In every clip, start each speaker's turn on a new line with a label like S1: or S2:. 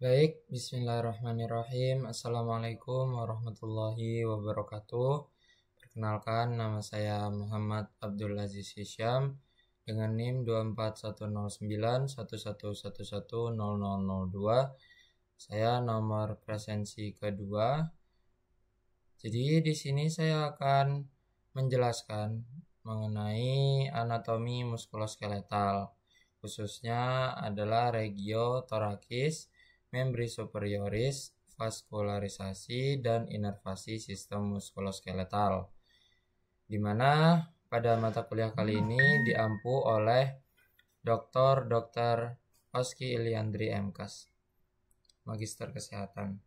S1: Baik, bismillahirrahmanirrahim. Assalamualaikum warahmatullahi wabarakatuh. Perkenalkan, nama saya Muhammad Abdul Aziz Hisyam dengan NIM 2410911110002. Saya nomor presensi kedua. Jadi di sini saya akan menjelaskan mengenai anatomi muskuloskeletal, khususnya adalah regio thoracis, membri superioris, vaskularisasi, dan inervasi sistem muskuloskeletal, di mana pada mata kuliah kali ini diampu oleh Dr. Oski Iliandri MKes, Magister Kesehatan.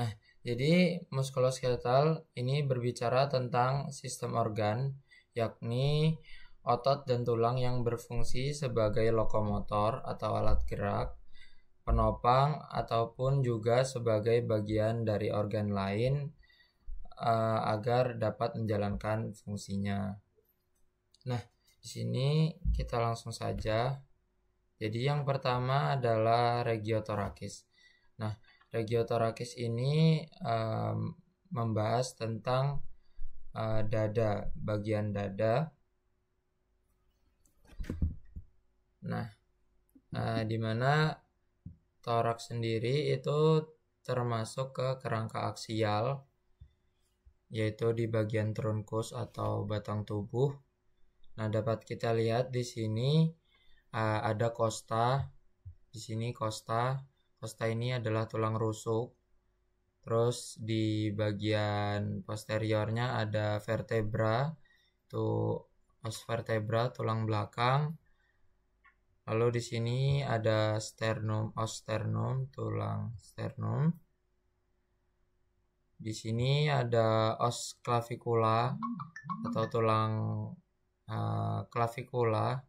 S1: Nah, jadi muskuloskeletal ini berbicara tentang sistem organ, yakni otot dan tulang yang berfungsi sebagai lokomotor atau alat gerak, penopang, ataupun juga sebagai bagian dari organ lain agar dapat menjalankan fungsinya. Nah, di sini kita langsung saja. Jadi yang pertama adalah regio thoracis. Nah, regio thoracis ini membahas tentang dada, bagian dada. Nah, di mana toraks sendiri itu termasuk ke kerangka aksial, yaitu di bagian trunkus atau batang tubuh. Nah, dapat kita lihat di sini ada costa. Di sini costa. Costa ini adalah tulang rusuk. Terus di bagian posteriornya ada vertebra, itu os vertebra, tulang belakang. Lalu di sini ada sternum, os sternum, tulang sternum. Di sini ada os clavicula atau tulang clavicula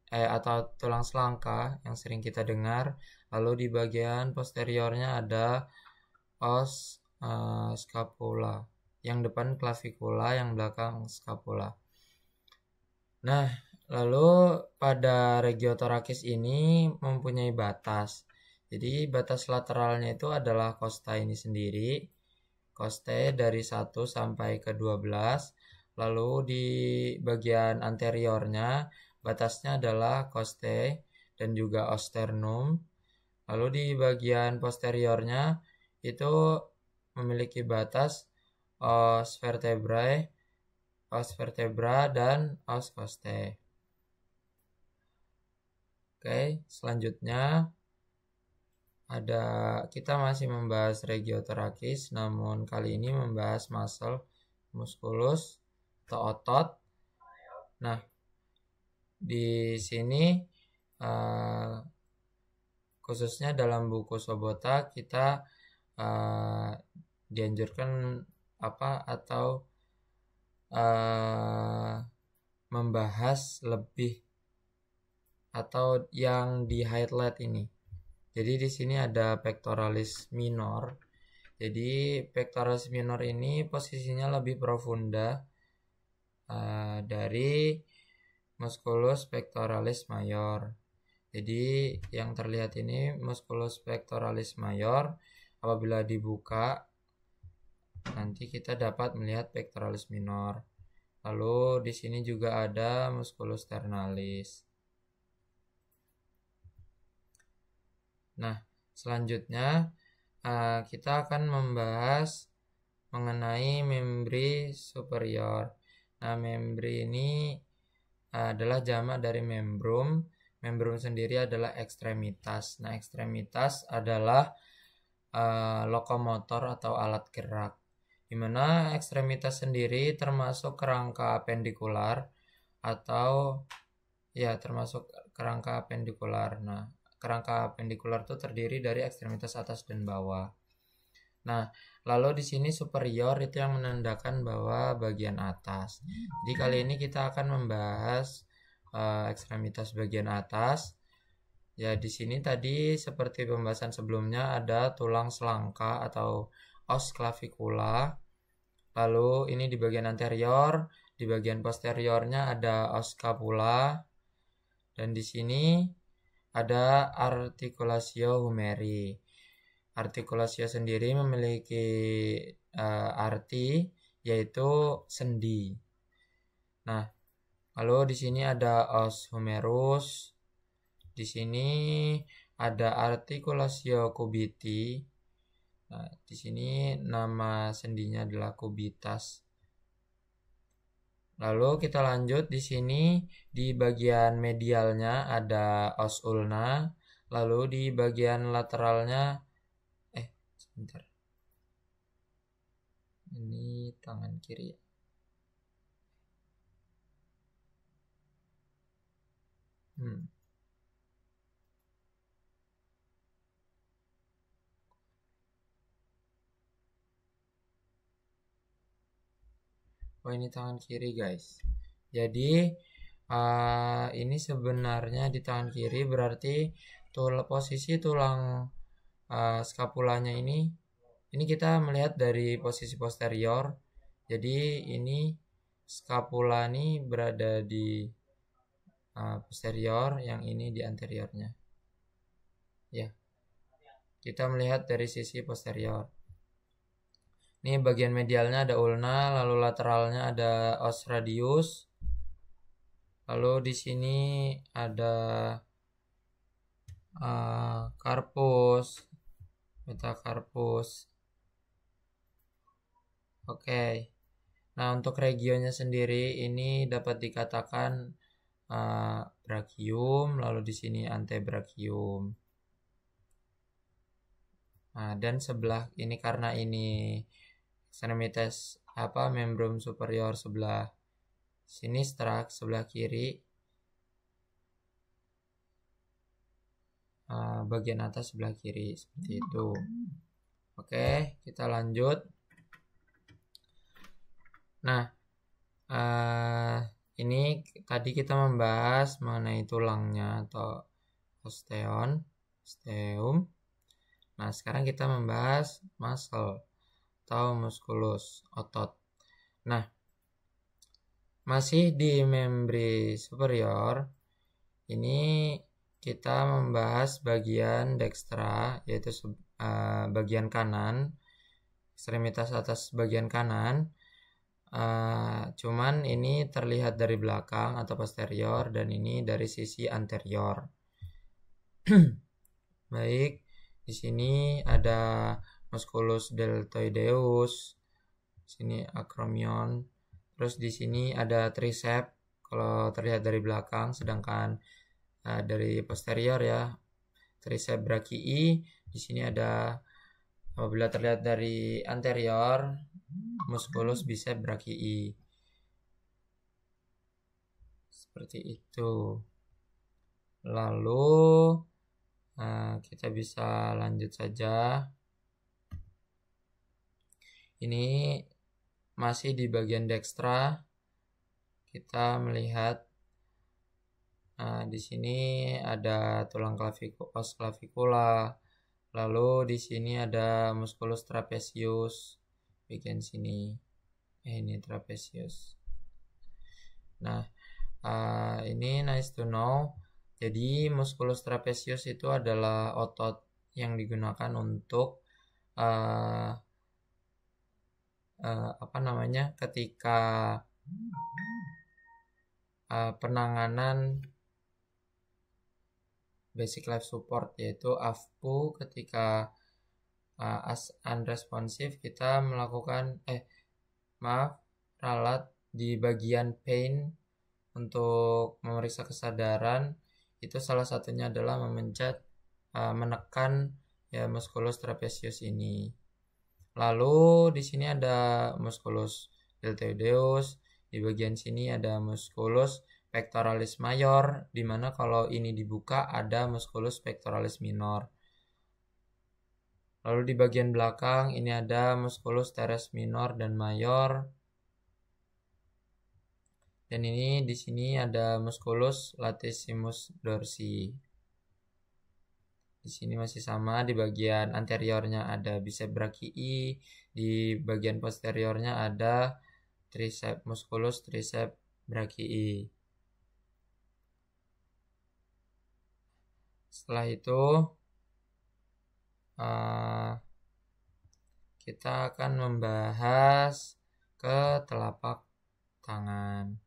S1: atau tulang selangka yang sering kita dengar. Lalu di bagian posteriornya ada os scapula, yang depan clavicula, yang belakang scapula. Nah, lalu pada regio thoracis ini mempunyai batas. Jadi batas lateralnya itu adalah costa ini sendiri. Costae dari 1 sampai ke 12. Lalu di bagian anteriornya batasnya adalah costae dan juga os sternum. Lalu di bagian posteriornya itu memiliki batas os vertebrae, os vertebra, dan os costae. Oke, selanjutnya kita masih membahas regio thoracis, namun kali ini membahas musculus atau otot. Nah, di sini khususnya dalam buku Sobota kita dianjurkan membahas lebih atau yang di highlight ini. Jadi di sini ada pectoralis minor. Jadi pectoralis minor ini posisinya lebih profunda dari musculus pectoralis major. Jadi yang terlihat ini musculus pectoralis major. Apabila dibuka, nanti kita dapat melihat pectoralis minor. Lalu di sini juga ada musculus sternalis. Nah, selanjutnya kita akan membahas mengenai membri superior. Nah, membri ini adalah jamak dari membrum. Membrum sendiri adalah ekstremitas. Nah, ekstremitas adalah lokomotor atau alat gerak, di mana ekstremitas sendiri termasuk kerangka apendikular atau termasuk kerangka apendikular. Nah, kerangka apendikular itu terdiri dari ekstremitas atas dan bawah. Nah, lalu di sini superior itu yang menandakan bahwa bagian atas. Jadi kali ini kita akan membahas ekstremitas bagian atas. Ya, di sini tadi seperti pembahasan sebelumnya ada tulang selangka atau os clavicula. Lalu ini di bagian anterior, di bagian posteriornya ada os scapula. Dan di sini ada articulatio humeri. Articulatio sendiri memiliki arti yaitu sendi. Nah, lalu di sini ada os humerus. Di sini ada articulatio cubiti. Nah, di sini nama sendinya adalah cubitas. Lalu kita lanjut di sini di bagian medialnya ada os ulna, lalu di bagian lateralnya sebentar. Ini tangan kiri. Oh, ini tangan kiri guys. Jadi ini sebenarnya di tangan kiri berarti posisi tulang skapulanya ini kita melihat dari posisi posterior. Jadi ini skapula ini berada di posterior, yang ini di anteriornya. Ya, kita melihat dari sisi posterior. Ini bagian medialnya ada ulna, lalu lateralnya ada os radius. Lalu di sini ada carpus, metacarpus. Oke. Nah, untuk regionnya sendiri ini dapat dikatakan brachium, lalu di sini antebrachium. Nah, dan sebelah ini karena ini ekstremitas membrum superior sebelah sinistrak, sebelah kiri, bagian atas sebelah kiri, seperti itu. Oke, kita lanjut. Nah, ini tadi kita membahas mengenai tulangnya atau osteum. Nah, sekarang kita membahas muscle atau musculus, otot. Nah, masih di membri superior, ini kita membahas bagian dextra, yaitu bagian kanan, ekstremitas atas bagian kanan. Cuman ini terlihat dari belakang atau posterior, dan ini dari sisi anterior. Baik, di sini ada musculus deltoideus, sini acromion, terus di sini ada tricep kalau terlihat dari belakang, sedangkan dari posterior ya tricep brachii. Di sini ada, apabila terlihat dari anterior, musculus bicep brachii. Seperti itu. Lalu kita bisa lanjut saja. Ini masih di bagian dextra. Kita melihat di sini ada tulang os clavikula. Lalu di sini ada musculus trapezius bagian sini. Ini trapezius. Nah, ini nice to know. Jadi musculus trapezius itu adalah otot yang digunakan untuk ketika penanganan basic life support, yaitu AFPU. Ketika unresponsive, kita melakukan ralat di bagian pain untuk memeriksa kesadaran. Itu salah satunya adalah menekan ya musculus trapezius ini. Lalu di sini ada musculus deltoideus, di bagian sini ada musculus pectoralis major, di mana kalau ini dibuka ada musculus pectoralis minor. Lalu di bagian belakang ini ada musculus teres minor dan major. Dan ini di sini ada musculus latissimus dorsi. Di sini masih sama, di bagian anteriornya ada bicep brachii, di bagian posteriornya ada musculus tricep brachii. Setelah itu kita akan membahas ke telapak tangan.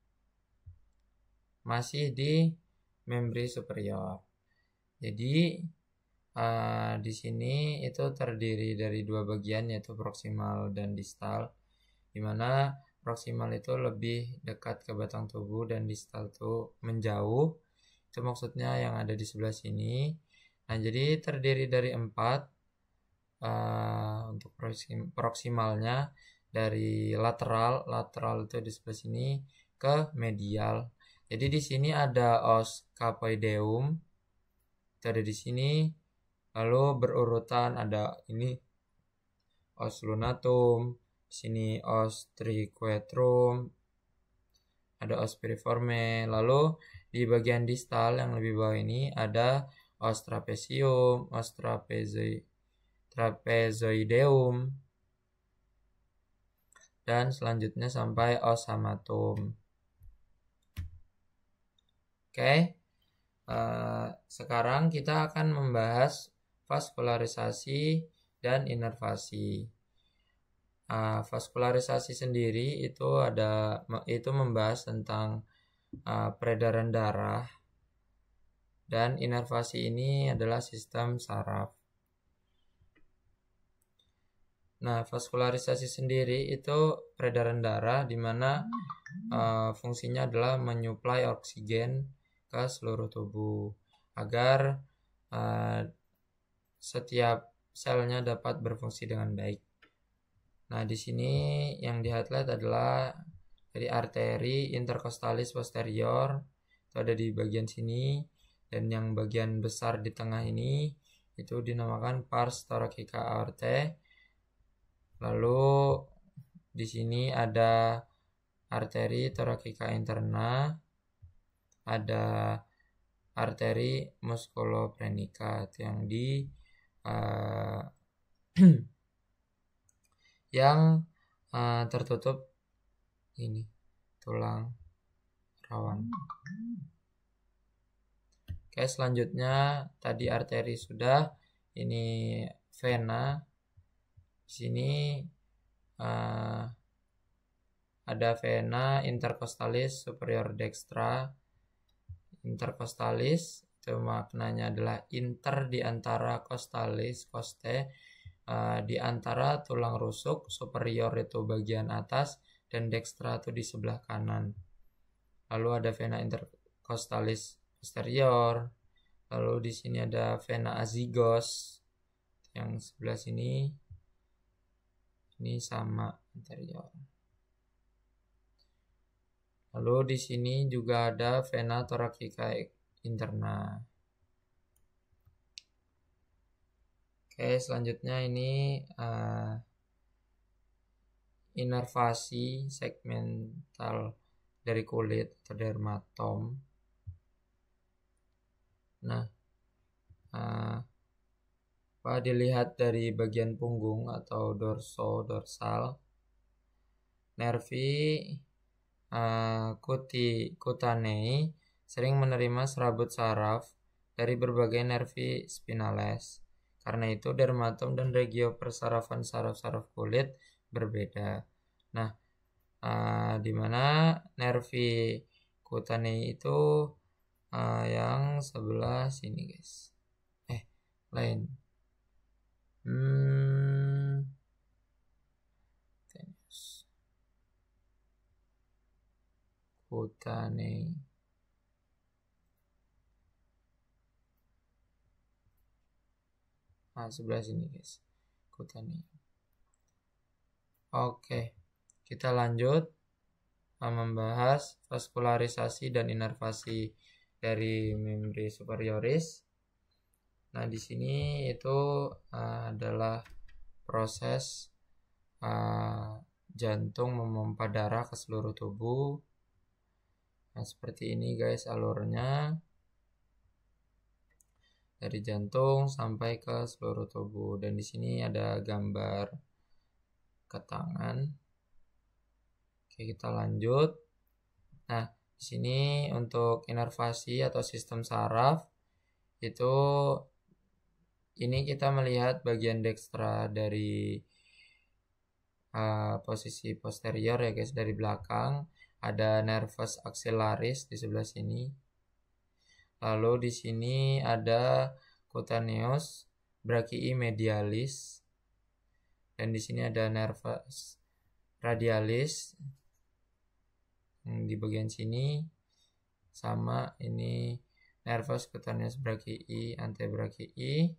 S1: Masih di membri superior. Jadi di sini itu terdiri dari dua bagian, yaitu proksimal dan distal, di mana proksimal itu lebih dekat ke batang tubuh dan distal itu menjauh. Itu maksudnya yang ada di sebelah sini. Nah, jadi terdiri dari 4 untuk proksimalnya, dari lateral itu di sebelah sini ke medial. Jadi di sini ada os scaphoideum, itu ada di sini. Lalu berurutan ada ini os lunatum, sini os triquetrum, ada os piriforme. Lalu di bagian distal yang lebih bawah ini ada os trapezium, os trapezoideum, dan selanjutnya sampai os hamatum. Oke, sekarang kita akan membahas vaskularisasi dan inervasi. Vaskularisasi sendiri itu membahas tentang peredaran darah, dan inervasi ini adalah sistem saraf. Nah, vaskularisasi sendiri itu peredaran darah, di mana fungsinya adalah menyuplai oksigen ke seluruh tubuh agar setiap selnya dapat berfungsi dengan baik. Nah, di sini yang di-highlight adalah dari arteri intercostalis posterior, itu ada di bagian sini, dan yang bagian besar di tengah ini itu dinamakan pars thoracica aortae. Lalu di sini ada arteri thoracica interna, ada arteri musculoplenica yang yang tertutup ini tulang rawan. Oke, selanjutnya tadi arteri sudah, ini vena. Di sini ada vena intercostalis superior dextra. Intercostalis itu maknanya adalah inter di antara costalis, coste, di antara tulang rusuk. Superior itu bagian atas dan dextra itu di sebelah kanan. Lalu ada vena intercostalis posterior. Lalu di sini ada vena azygos yang sebelah sini. Ini sama anterior. Lalu di sini juga ada vena thoracica interna. Oke, selanjutnya ini inervasi segmental dari kulit atau dermatom. Nah, dilihat dari bagian punggung atau dorsal, nervi cutanei sering menerima serabut saraf dari berbagai nervi spinales. Karena itu dermatom dan regio persarafan saraf-saraf kulit berbeda. Nah, di mana nervi cutanei itu yang sebelah sini, guys. Lain. Cutanei. Sebelah sini, guys. Cutanei. Oke, kita lanjut membahas vaskularisasi dan inervasi dari membri superioris. Nah, di sini itu adalah proses jantung memompa darah ke seluruh tubuh. Nah, seperti ini, guys, alurnya dari jantung sampai ke seluruh tubuh. Dan di sini ada gambar ke tangan. Oke, kita lanjut. Nah, di sini untuk inervasi atau sistem saraf itu ini kita melihat bagian dekstra dari posisi posterior ya guys, dari belakang ada nervus axillaris di sebelah sini. Lalu di sini ada cutaneous brachii medialis, dan di sini ada nervus radialis di bagian sini, sama ini nervus cutaneous brachii antebrachii.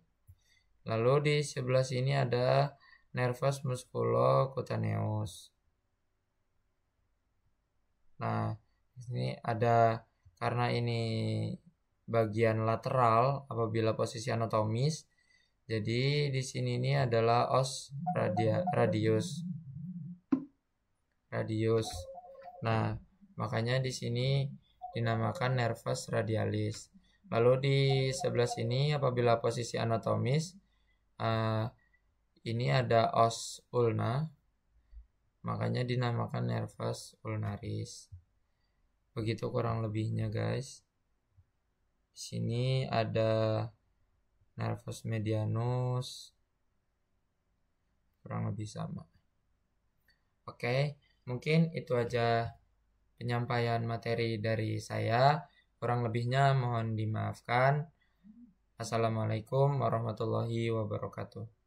S1: Lalu di sebelah sini ada nervus musculocutaneous. Nah, ini ada, karena ini bagian lateral apabila posisi anatomis, jadi di sini ini adalah os radius. Nah, makanya di sini dinamakan nervus radialis. Lalu di sebelah sini apabila posisi anatomis, ini ada os ulna, makanya dinamakan nervus ulnaris. Begitu kurang lebihnya guys. Di sini ada nervus medianus, kurang lebih sama. Oke, mungkin itu aja penyampaian materi dari saya. Kurang lebihnya mohon dimaafkan. Assalamualaikum warahmatullahi wabarakatuh.